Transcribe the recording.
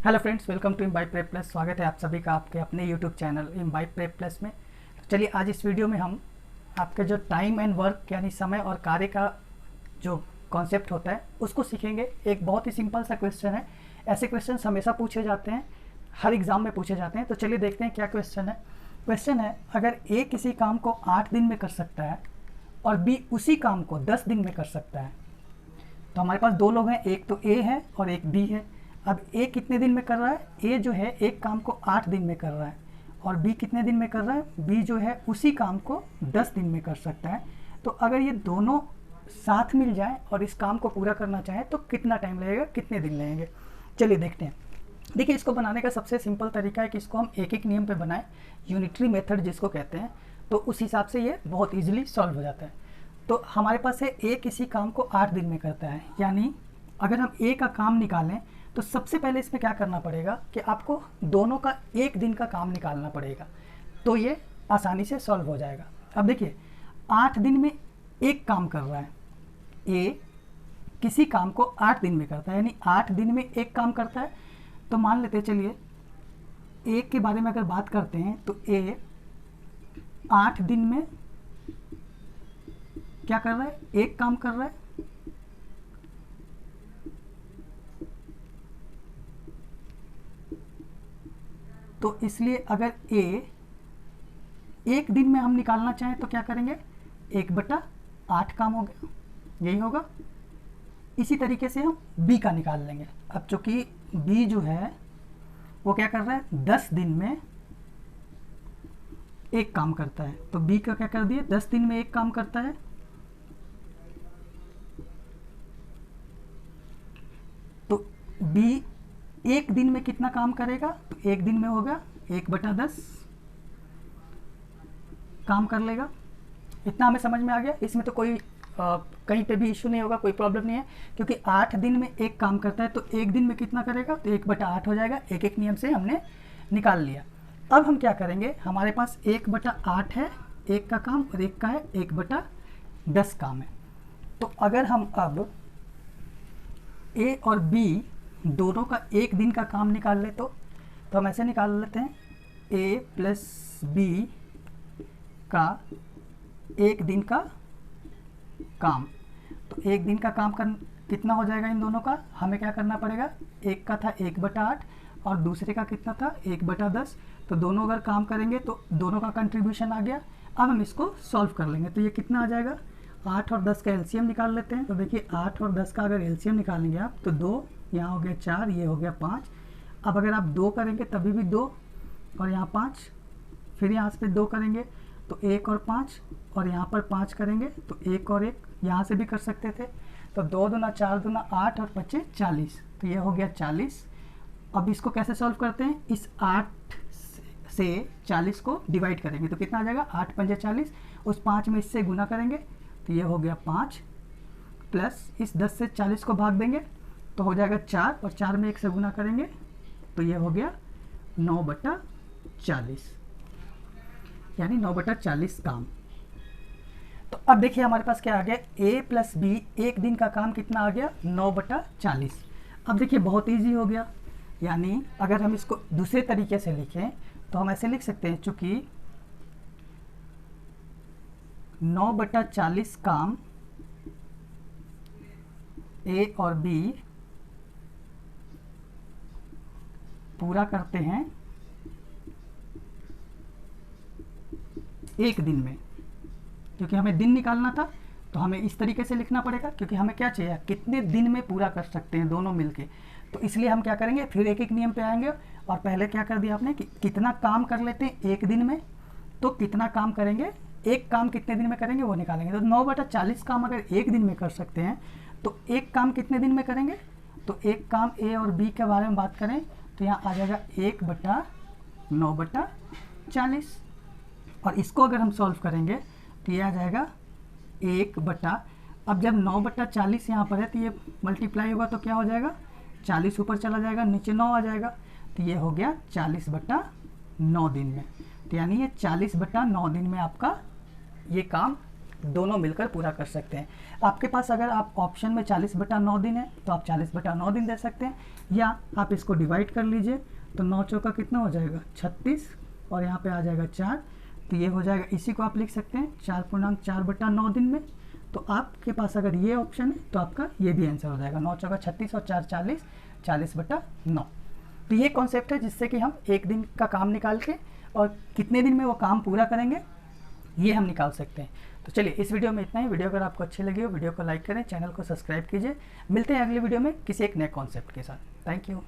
Hello friends, welcome to Imbite prep plus. स्वागत है आप सभी का आपके अपने YouTube channel Imbite prep plus में। चलिए आज इस वीडियो में हम आपके जो टाइम एंड वर्क यानी समय और कार्य का जो कॉन्सेप्ट होता है उसको सीखेंगे। एक बहुत ही सिंपल सा क्वेश्चन है। ऐसे क्वेश्चन हमेशा पूछे जाते हैं, हर एग्ज़ाम में पूछे जाते हैं। तो चलिए देखते हैं क्या क्वेश्चन है। क्वेश्चन है, अगर ए किसी काम को 8 दिन में कर सकता है और बी उसी काम को 10 दिन में कर सकता है, तो हमारे पास दो लोग हैं, एक तो ए है और एक बी है। अब ए कितने दिन में कर रहा है? ए जो है एक काम को 8 दिन में कर रहा है और बी कितने दिन में कर रहा है? बी जो है उसी काम को 10 दिन में कर सकता है। तो अगर ये दोनों साथ मिल जाए और इस काम को पूरा करना चाहे तो कितना टाइम लगेगा, कितने दिन लगेंगे? चलिए देखते हैं। देखिए, इसको बनाने का सबसे सिंपल तरीका है कि इसको हम एक एक नियम पे बनाएं, यूनिटरी मेथड जिसको कहते हैं। तो उस हिसाब से ये बहुत ईजिली सॉल्व हो जाता है। तो हमारे पास है ए किसी काम को 8 दिन में करता है, यानी अगर हम ए का काम निकालें तो सबसे पहले इसमें क्या करना पड़ेगा कि आपको दोनों का एक दिन का काम निकालना पड़ेगा, तो ये आसानी से सॉल्व हो जाएगा। अब देखिए, 8 दिन में एक काम कर रहा है, ए किसी काम को 8 दिन में करता है, यानी 8 दिन में एक काम करता है। तो मान लेते हैं, चलिए ए के बारे में अगर बात करते हैं तो ए 8 दिन में क्या कर रहा है? एक काम कर रहा है। तो इसलिए अगर ए एक दिन में हम निकालना चाहें तो क्या करेंगे? 1/8 काम हो गया, यही होगा। इसी तरीके से हम बी का निकाल लेंगे। अब चूंकि बी जो है वो क्या कर रहा है? 10 दिन में एक काम करता है, तो बी का क्या कर दिए? 10 दिन में एक काम करता है। तो बी एक दिन में कितना काम करेगा? तो एक दिन में होगा 1/10 काम कर लेगा। इतना हमें समझ में आ गया। इसमें तो कोई कहीं पे भी इशू नहीं होगा, कोई प्रॉब्लम नहीं है, क्योंकि 8 दिन में एक काम करता है तो एक दिन में कितना करेगा? तो 1/8 हो जाएगा। एक एक नियम से हमने निकाल लिया। अब हम क्या करेंगे? हमारे पास 1/8 है एक का काम और एक का है 1/10 काम है। तो अगर हम अब ए और बी दोनों का एक दिन का काम निकाल ले तो हम ऐसे निकाल लेते हैं, ए प्लस बी का एक दिन का काम। तो एक दिन का काम कितना हो जाएगा इन दोनों का? हमें क्या करना पड़ेगा? एक का था 1/8 और दूसरे का कितना था? 1/10। तो दोनों अगर काम करेंगे तो दोनों का कंट्रीब्यूशन आ गया। अब हम इसको सॉल्व कर लेंगे। तो ये कितना आ जाएगा? 8 और 10 का एलसीएम निकाल लेते हैं। तो देखिए, 8 और 10 का अगर एलसीएम निकालेंगे आप तो 2, यहाँ हो गया 4, ये हो गया 5। अब अगर आप 2 करेंगे तभी भी 2 और यहाँ 5, फिर यहाँ से 2 करेंगे तो 1 और 5 और यहाँ पर 5 करेंगे तो 1 और 1, यहाँ से भी कर सकते थे। तो 2 दूना 4 दूना 8 और 5 40, तो ये हो गया 40। अब इसको कैसे सॉल्व करते हैं? इस 8 से 40 को डिवाइड करेंगे तो कितना आ जाएगा? 8 पंजे 40, उस 5 में इससे गुना करेंगे तो ये हो गया 5, प्लस इस 10 से 40 को भाग देंगे तो हो जाएगा 4 और 4 में 1 से गुना करेंगे तो ये हो गया 9/40, यानी 9/40 काम। तो अब देखिए हमारे पास क्या आ गया? ए प्लस बी एक दिन का काम कितना आ गया? 9/40। अब देखिए बहुत इजी हो गया। यानी अगर हम इसको दूसरे तरीके से लिखें तो हम ऐसे लिख सकते हैं, चूंकि 9/40 काम ए और बी पूरा करते हैं एक दिन में। क्योंकि हमें दिन निकालना था तो हमें इस तरीके से लिखना पड़ेगा, क्योंकि हमें क्या चाहिए? कितने दिन में पूरा कर सकते हैं दोनों मिलके। तो इसलिए हम क्या करेंगे? फिर एक एक नियम पे आएंगे। और पहले क्या कर दिया आपने कि कितना काम कर लेते हैं एक दिन में, तो कितना काम करेंगे, एक काम कितने दिन में करेंगे वो निकालेंगे। तो 9/40 काम अगर एक दिन में कर सकते हैं तो एक काम कितने दिन में करेंगे? तो एक काम ए और बी के बारे में बात करें तो यहाँ आ जाएगा 1/9/40। और इसको अगर हम सॉल्व करेंगे तो ये आ जाएगा 1/, अब जब 9/40 यहाँ पर है तो ये मल्टीप्लाई होगा तो क्या हो जाएगा? 40 ऊपर चला जाएगा, नीचे 9 आ जाएगा, तो ये हो गया 40/9 दिन में। तो यानी ये 40/9 दिन में आपका ये काम दोनों मिलकर पूरा कर सकते हैं। आपके पास अगर आप ऑप्शन में 40/9 दिन है तो आप 40/9 दिन दे सकते हैं, या आप इसको डिवाइड कर लीजिए तो 9 चौका कितना हो जाएगा 36 और यहाँ पे आ जाएगा 4, तो ये हो जाएगा, इसी को आप लिख सकते हैं 4.4/9 दिन में। तो आपके पास अगर ये ऑप्शन है तो आपका ये भी आंसर हो जाएगा 9 चौका 36 और 4 40, 40/9। तो ये कॉन्सेप्ट है जिससे कि हम एक दिन का काम निकाल के और कितने दिन में वो काम पूरा करेंगे ये हम निकाल सकते हैं। तो चलिए इस वीडियो में इतना ही। वीडियो अगर आपको अच्छी लगी हो वीडियो को लाइक करें, चैनल को सब्सक्राइब कीजिए। मिलते हैं अगली वीडियो में किसी एक नए कॉन्सेप्ट के साथ। Thank you.